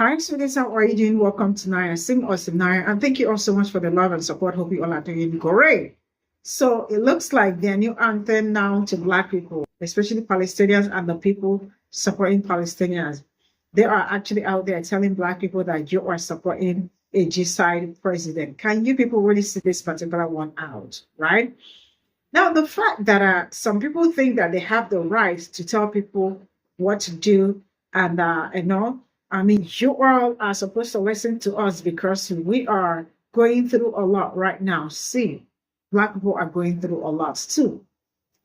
Hi, students. How are you doing? Welcome to Naya Sim or Cimnanya. And thank you all so much for the love and support. Hope you all are doing great. So it looks like their new anthem now to Black people, especially Palestinians and the people supporting Palestinians. They are actually out there telling Black people that you are supporting a genocide president. Can you people really see this particular one out, right? Now, the fact that some people think that they have the right to tell people what to do, and I mean, you all are supposed to listen to us because we are going through a lot right now. See, Black people are going through a lot too.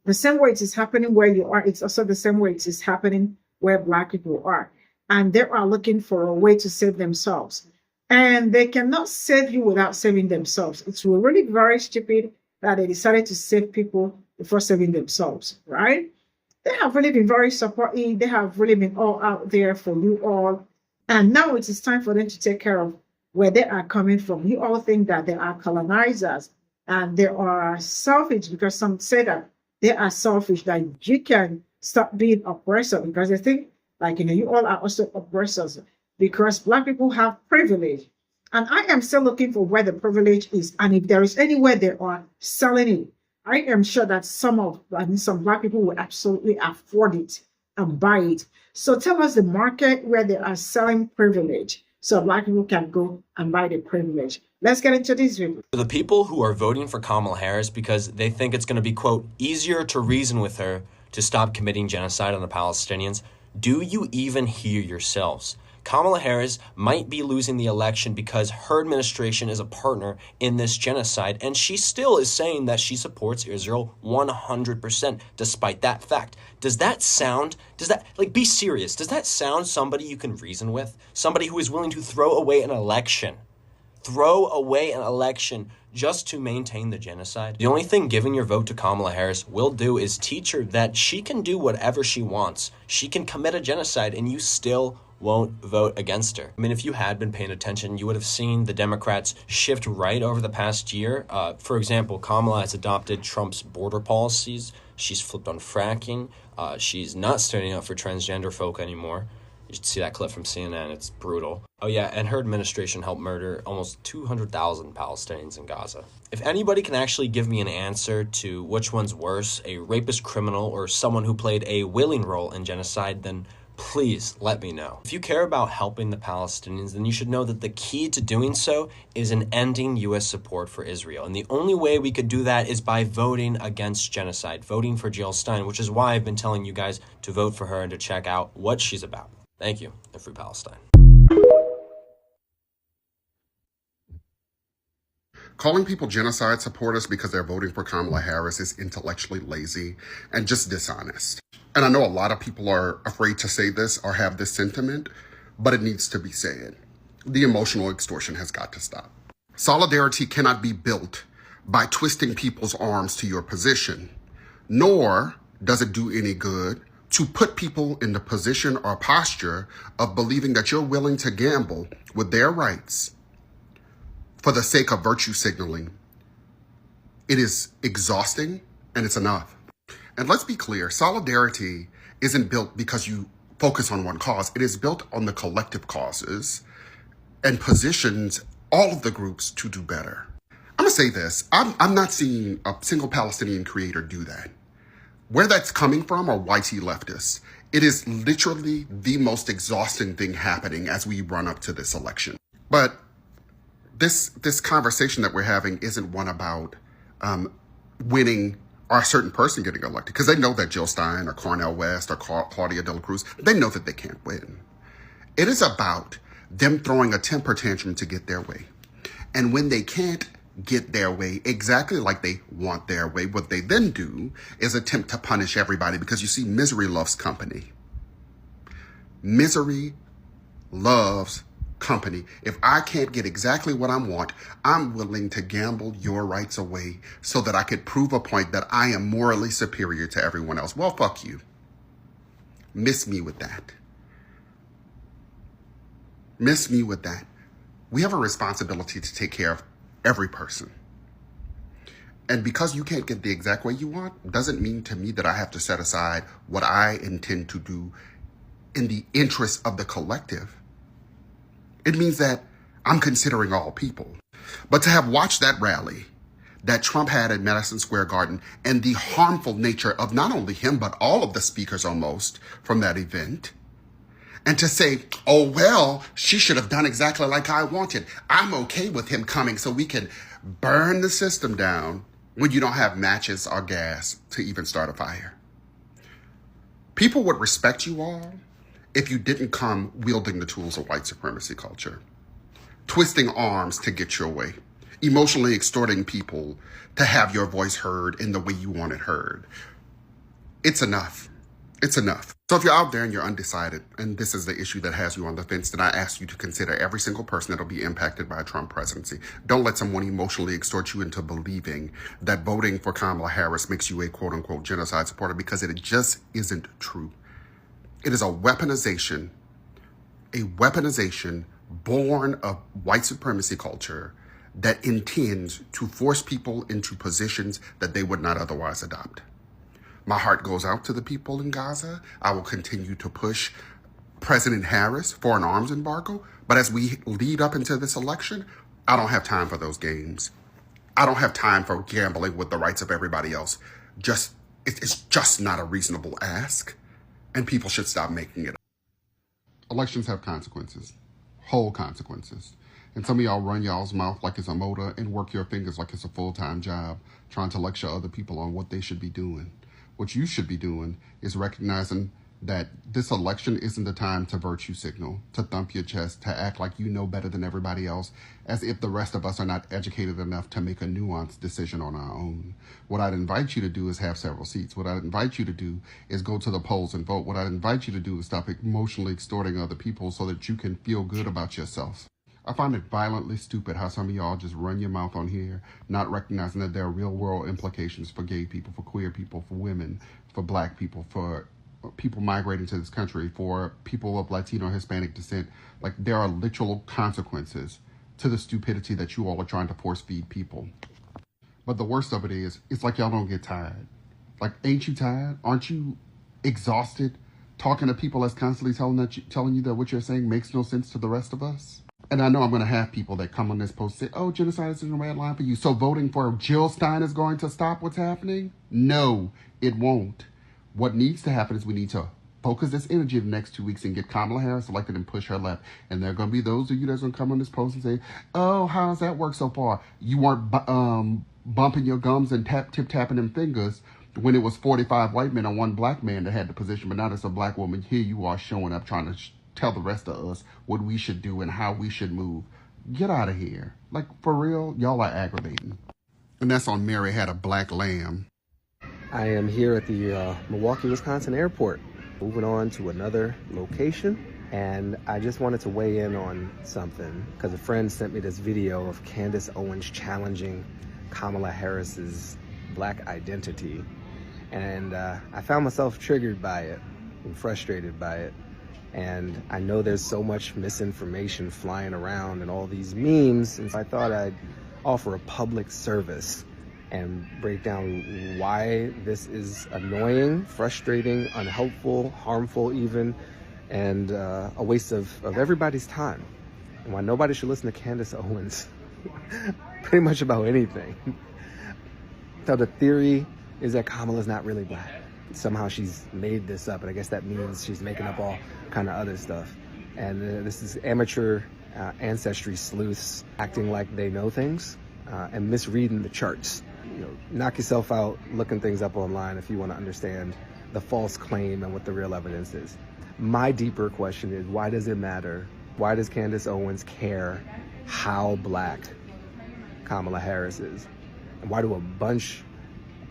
The same way it is happening where you are, it's also the same way it is happening where Black people are. And they are looking for a way to save themselves. And they cannot save you without saving themselves. It's really very stupid that they decided to save people before saving themselves, right? They have really been very supportive. They have really been all out there for you all. And now it is time for them to take care of where they are coming from. You all think that they are colonizers and they are selfish because some say that they are selfish, that you can stop being oppressor because they think like, you all are also oppressors because Black people have privilege. And I am still looking for where the privilege is. And if there is anywhere they are selling it, I am sure that some Black people will absolutely afford it and buy it. So tell us the market where they are selling privilege so Black people can go and buy the privilege. Let's get into this video. The people who are voting for Kamala Harris because they think it's going to be, quote, easier to reason with her to stop committing genocide on the Palestinians, do you even hear yourselves? Kamala Harris might be losing the election because her administration is a partner in this genocide, and she still is saying that she supports Israel 100% despite that fact. Be serious, does that sound somebody you can reason with? Somebody who is willing to throw away an election just to maintain the genocide? The only thing giving your vote to Kamala Harris will do is teach her that she can do whatever she wants. She can commit a genocide and you still won't vote against her. I mean, if you had been paying attention, you would have seen the Democrats shift right over the past year. For example, Kamala has adopted Trump's border policies. She's flipped on fracking. She's not standing up for transgender folk anymore. You should see that clip from CNN. It's brutal. Oh yeah, and her administration helped murder almost 200,000 Palestinians in Gaza. If anybody can actually give me an answer to which one's worse, a rapist criminal or someone who played a willing role in genocide, then please let me know. If you care about helping the Palestinians, then you should know that the key to doing so is in ending U.S. support for Israel. And the only way we could do that is by voting against genocide, voting for Jill Stein, which is why I've been telling you guys to vote for her and to check out what she's about. Thank you, and free Palestine. Calling people genocide supporters because they're voting for Kamala Harris is intellectually lazy and just dishonest. And I know a lot of people are afraid to say this or have this sentiment, but it needs to be said. The emotional extortion has got to stop. Solidarity cannot be built by twisting people's arms to your position, nor does it do any good to put people in the position or posture of believing that you're willing to gamble with their rights for the sake of virtue signaling. It is exhausting and it's enough. And let's be clear, solidarity isn't built because you focus on one cause. It is built on the collective causes and positions all of the groups to do better. I'm gonna say this, I'm not seeing a single Palestinian creator do that. Where that's coming from are YT leftists. It is literally the most exhausting thing happening as we run up to this election. But this conversation that we're having isn't one about winning or a certain person getting elected, because they know that Jill Stein or Cornel West or Claudia De La Cruz, they know that they can't win. It is about them throwing a temper tantrum to get their way. And when they can't get their way exactly like they want their way, what they then do is attempt to punish everybody, because you see, misery loves company. Misery loves company. If I can't get exactly what I want, I'm willing to gamble your rights away so that I could prove a point that I am morally superior to everyone else. Well, fuck you. Miss me with that. Miss me with that. We have a responsibility to take care of every person. And because you can't get the exact way you want, doesn't mean to me that I have to set aside what I intend to do in the interest of the collective It means that I'm considering all people. But to have watched that rally that Trump had at Madison Square Garden and the harmful nature of not only him, but all of the speakers almost from that event, and to say, oh, well, she should have done exactly like I wanted. I'm okay with him coming so we can burn the system down when you don't have matches or gas to even start a fire. People would respect you all if you didn't come wielding the tools of white supremacy culture, twisting arms to get your way, emotionally extorting people to have your voice heard in the way you want it heard. It's enough. It's enough. So if you're out there and you're undecided, and this is the issue that has you on the fence, then I ask you to consider every single person that'll be impacted by a Trump presidency. Don't let someone emotionally extort you into believing that voting for Kamala Harris makes you a quote-unquote genocide supporter, because it just isn't true. It is a weaponization born of white supremacy culture that intends to force people into positions that they would not otherwise adopt. My heart goes out to the people in Gaza. I will continue to push President Harris for an arms embargo. But as we lead up into this election, I don't have time for those games. I don't have time for gambling with the rights of everybody else. It's just not a reasonable ask. And people should stop making it. Elections have consequences, whole consequences. And some of y'all run y'all's mouth like it's a motor and work your fingers like it's a full-time job, trying to lecture other people on what they should be doing. What you should be doing is recognizing that this election isn't the time to virtue signal, to thump your chest, to act like you know better than everybody else, as if the rest of us are not educated enough to make a nuanced decision on our own. What I'd invite you to do is have several seats. What I'd invite you to do is go to the polls and vote. What I'd invite you to do is stop emotionally extorting other people so that you can feel good about yourself. I find it violently stupid how some of y'all just run your mouth on here, not recognizing that there are real world implications for gay people, for queer people, for women, for black people, for people migrating to this country, for people of Latino or Hispanic descent. Like, there are literal consequences to the stupidity that you all are trying to force feed people. But the worst of it is, it's like y'all don't get tired. Like, ain't you tired? Aren't you exhausted talking to people that's constantly telling you that what you're saying makes no sense to the rest of us? And I know I'm going to have people that come on this post say, oh, genocide is in the red line for you. So voting for Jill Stein is going to stop what's happening? No, it won't. What needs to happen is we need to focus this energy the next 2 weeks and get Kamala Harris elected and push her left. And there are going to be those of you that's going to come on this post and say, oh, how's that work so far? You weren't bumping your gums and tip-tapping them fingers when it was 45 white men and one black man that had the position. But now there's a black woman. Here you are showing up trying to tell the rest of us what we should do and how we should move. Get out of here. Like, for real, y'all are aggravating. And that's on Mary Had a Black Lamb. I am here at the Milwaukee, Wisconsin airport, moving on to another location. And I just wanted to weigh in on something because a friend sent me this video of Candace Owens challenging Kamala Harris's black identity. And I found myself triggered by it and frustrated by it. And I know there's so much misinformation flying around and all these memes, and so I thought I'd offer a public service and break down why this is annoying, frustrating, unhelpful, harmful even, and a waste of everybody's time. And why nobody should listen to Candace Owens pretty much about anything. So the theory is that Kamala's not really black. Somehow she's made this up, and I guess that means she's making up all kind of other stuff. And this is amateur ancestry sleuths acting like they know things and misreading the charts. You know, knock yourself out looking things up online if you want to understand the false claim and what the real evidence is. My deeper question is, why does it matter? Why does Candace Owens care how black Kamala Harris is? And why do a bunch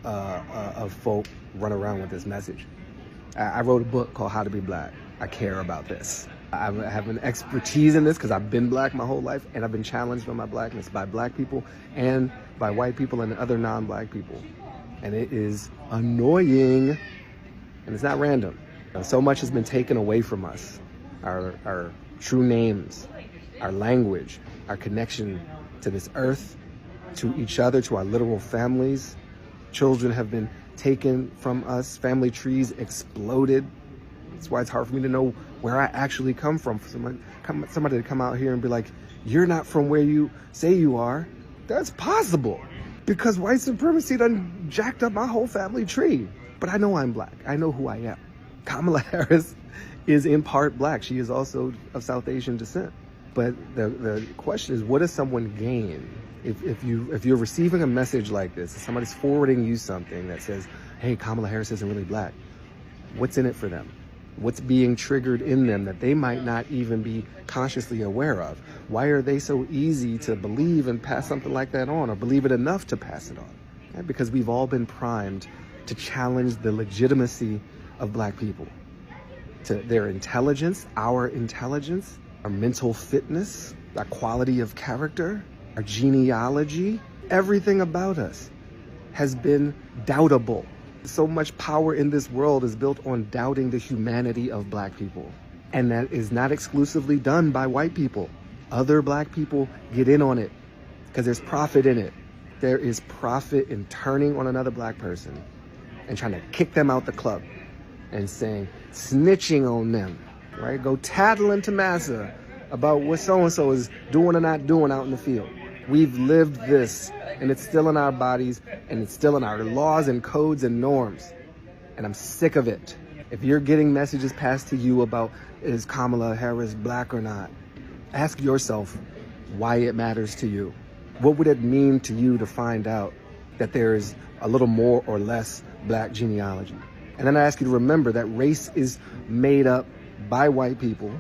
of folk run around with this message? I wrote a book called How to Be Black. I care about this. I have an expertise in this because I've been black my whole life, and I've been challenged on my blackness by black people and by white people and other non-black people. And it is annoying, and it's not random. So much has been taken away from us. Our true names, our language, our connection to this earth, to each other, to our literal families. Children have been taken from us. Family trees exploded. That's why it's hard for me to know where I actually come from. For somebody to come out here and be like, you're not from where you say you are. That's possible, because white supremacy done jacked up my whole family tree. But I know I'm black. I know who I am. Kamala Harris is in part black. She is also of South Asian descent. But the question is, what does someone gain if you're receiving a message like this, if somebody's forwarding you something that says, hey, Kamala Harris isn't really black? What's in it for them? What's being triggered in them that they might not even be consciously aware of? Why are they so easy to believe and pass something like that on, or believe it enough to pass it on? Okay? Because we've all been primed to challenge the legitimacy of black people, to their intelligence, our mental fitness, our quality of character, our genealogy. Everything about us has been doubtable. So much power in this world is built on doubting the humanity of black people. And that is not exclusively done by white people. Other black people get in on it because there's profit in it. There is profit in turning on another black person and trying to kick them out the club and saying, snitching on them, right? Go tattling to massa about what so-and-so is doing or not doing out in the field. We've lived this, and it's still in our bodies, and it's still in our laws and codes and norms. And I'm sick of it. If you're getting messages passed to you about, is Kamala Harris black or not? Ask yourself why it matters to you. What would it mean to you to find out that there is a little more or less black genealogy? And then I ask you to remember that race is made up by white people,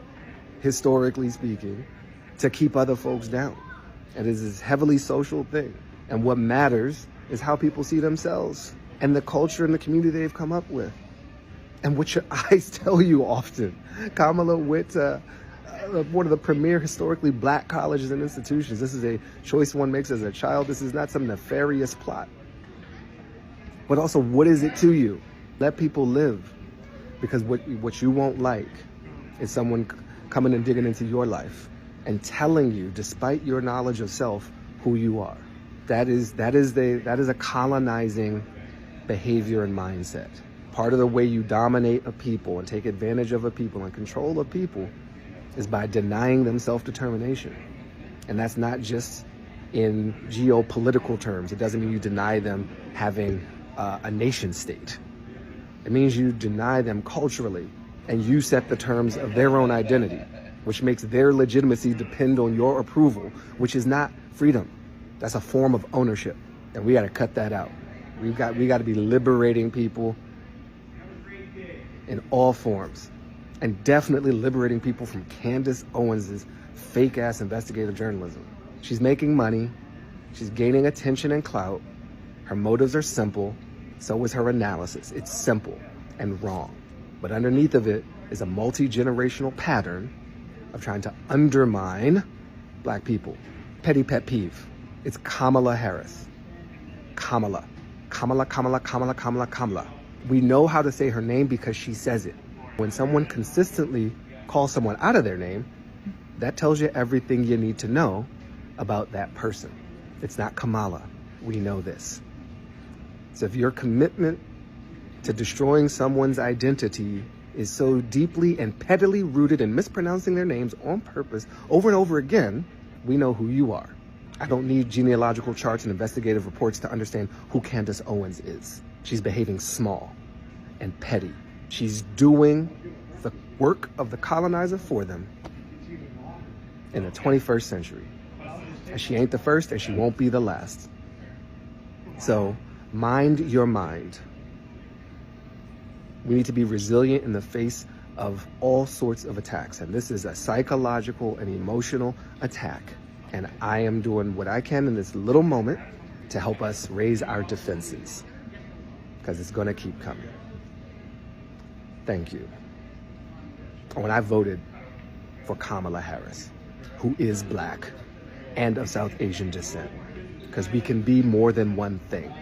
historically speaking, to keep other folks down. And it is this heavily social thing. And what matters is how people see themselves and the culture and the community they've come up with. And what your eyes tell you often. Kamala went to one of the premier historically black colleges and institutions. This is a choice one makes as a child. This is not some nefarious plot. But also, what is it to you? Let people live. Because what you won't like is someone coming and digging into your life and telling you, despite your knowledge of self, who you are. That is a colonizing behavior and mindset. Part of the way you dominate a people and take advantage of a people and control a people is by denying them self-determination. And that's not just in geopolitical terms. It doesn't mean you deny them having a nation state. It means you deny them culturally, and you set the terms of their own identity, which makes their legitimacy depend on your approval, which is not freedom. That's a form of ownership, and we got to cut that out. We got to be liberating people in all forms, and definitely liberating people from Candace Owens's fake-ass investigative journalism. She's making money. She's gaining attention and clout. Her motives are simple. So is her analysis. It's simple and wrong. But underneath of it is a multi-generational pattern of trying to undermine black people. Petty pet peeve. It's Kamala Harris. Kamala. Kamala, Kamala, Kamala, Kamala, Kamala. We know how to say her name because she says it. When someone consistently calls someone out of their name, that tells you everything you need to know about that person. It's not Kamala. We know this. So if your commitment to destroying someone's identity is so deeply and pettily rooted in mispronouncing their names on purpose over and over again, we know who you are. I don't need genealogical charts and investigative reports to understand who Candace Owens is. She's behaving small and petty. She's doing the work of the colonizer for them in the 21st century. And she ain't the first, and she won't be the last. So mind your mind. We need to be resilient in the face of all sorts of attacks. And this is a psychological and emotional attack. And I am doing what I can in this little moment to help us raise our defenses, because it's going to keep coming. Thank you. When I voted for Kamala Harris, who is black and of South Asian descent, because we can be more than one thing.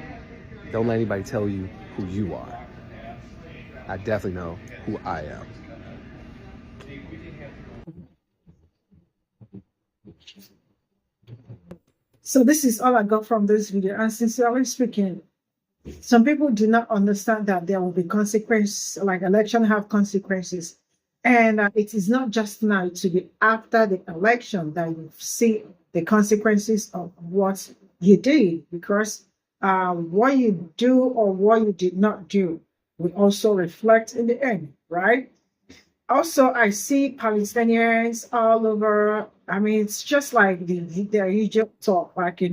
Don't let anybody tell you who you are. I definitely know who I am. So this is all I got from this video. And sincerely speaking, Some people do not understand that there will be consequences, like election have consequences. And it is not just now, to be after the election that you see the consequences of what you did, because what you do or what you did not do will also reflect in the end, right? Also, I see Palestinians all over. I mean, it's just like the usual talk, like,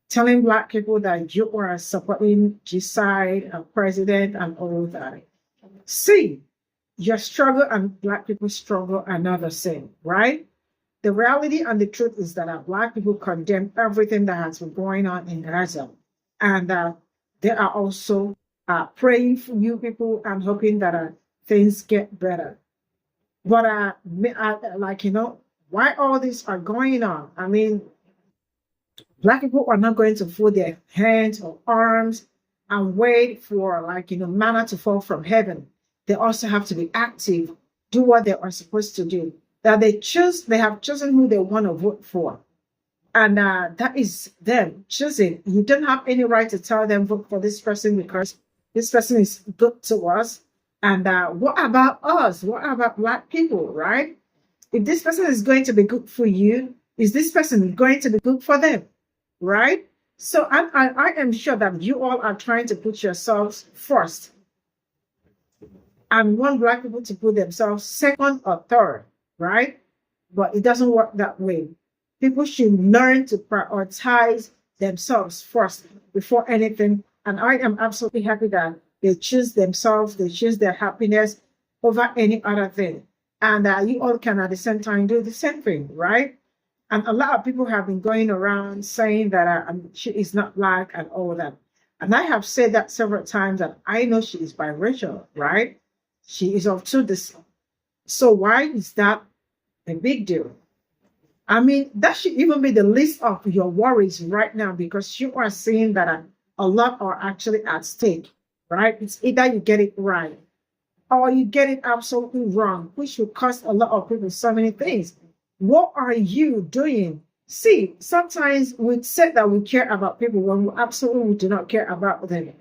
telling Black people that you are supporting genocide and president and all that. See, your struggle and Black people's struggle are not the same, right? The reality and the truth is that Black people condemn everything that has been going on in Gaza. And they are also praying for you people and hoping that things get better. But like, why all these are going on? I mean, Black people are not going to fold their hands or arms and wait for, like, manna to fall from heaven. They also have to be active, do what they are supposed to do. That they have chosen who they want to vote for. And that is them choosing. You don't have any right to tell them vote for this person because this person is good to us. And what about us? What about Black people, right? If this person is going to be good for you, is this person going to be good for them, right? So I am sure that you all are trying to put yourselves first and want Black people to put themselves second or third, right? But it doesn't work that way. People should learn to prioritize themselves first before anything. And I am absolutely happy that they choose themselves, they choose their happiness over any other thing. And you all can at the same time do the same thing, right? And a lot of people have been going around saying that she is not Black and all that. And I have said that several times that I know she is biracial, right? She is of two descent. So why is that a big deal? I mean, that should even be the least of your worries right now, because you are seeing that a lot are actually at stake, right? It's either you get it right or you get it absolutely wrong, which will cost a lot of people so many things. What are you doing? See, sometimes we say that we care about people when we absolutely do not care about them.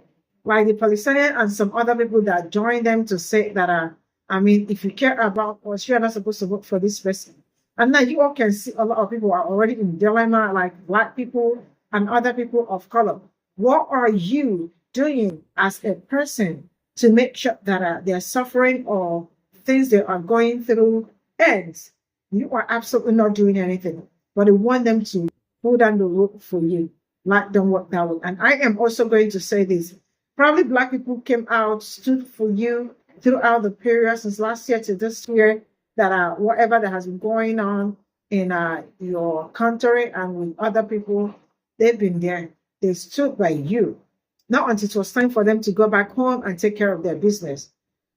Like the Palestinian and some other people that join them to say that, if you care about us, you are not supposed to vote for this person. And now you all can see a lot of people are already in dilemma, like Black people and other people of color. What are you doing as a person to make sure that their suffering or things they are going through ends? You are absolutely not doing anything, but you want them to pull down the rope for you. Like, don't work that way. And I am also going to say this. Probably Black people came out, stood for you throughout the period since last year to this year, that whatever that has been going on in your country and with other people, they've been there. They stood by you. Not until it was time for them to go back home and take care of their business.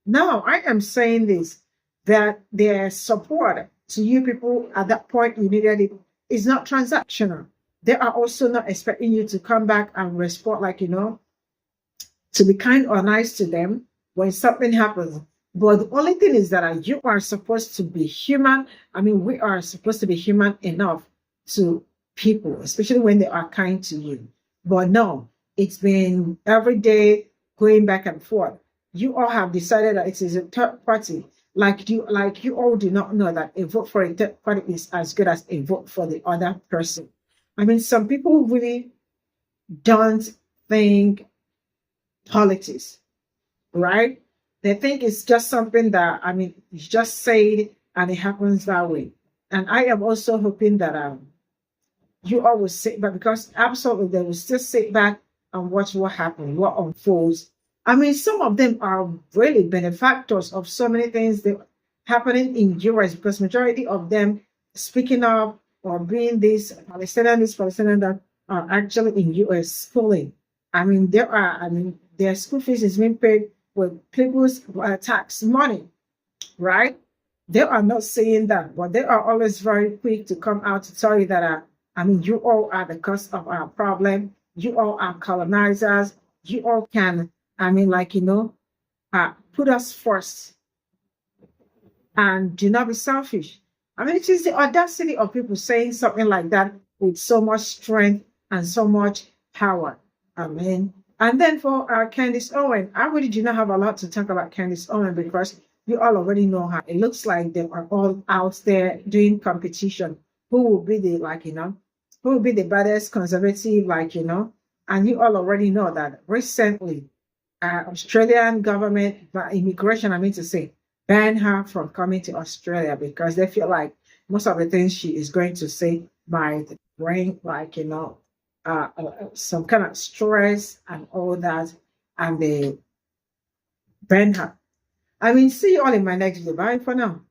Now, I am saying this, that their support to you people at that point you needed it is not transactional. They are also not expecting you to come back and respond, like, to be kind or nice to them when something happens. But the only thing is that you are supposed to be human. I mean, we are supposed to be human enough to people, especially when they are kind to you. But no, it's been every day going back and forth. You all have decided that it is a third party. Like you all do not know that a vote for a third party is as good as a vote for the other person. I mean, some people really don't think politics, right? They think it's just something that, you just say it and it happens that way. And I am also hoping that you all will sit back, because absolutely they will still sit back and watch what happens, what unfolds. I mean, some of them are really benefactors of so many things that happening in US, because majority of them speaking up or being this Palestinian that are actually in US schooling. I mean, their school fees is being paid with people's tax money, right? They are not saying that, but they are always very quick to come out to tell you that, you all are the cause of our problem. You all are colonizers. You all can, put us first and do not be selfish. I mean, it is the audacity of people saying something like that with so much strength and so much power. And then for Candice Owen, I really do not have a lot to talk about Candice Owen because you all already know her. It looks like they are all out there doing competition. Who will be the who will be the baddest conservative, and you all already know that recently Australian government, immigration, I mean to say, banned her from coming to Australia because they feel like most of the things she is going to say might bring, some kind of stress and all that, and they ban her. I mean, see you all in my next video. Bye for now.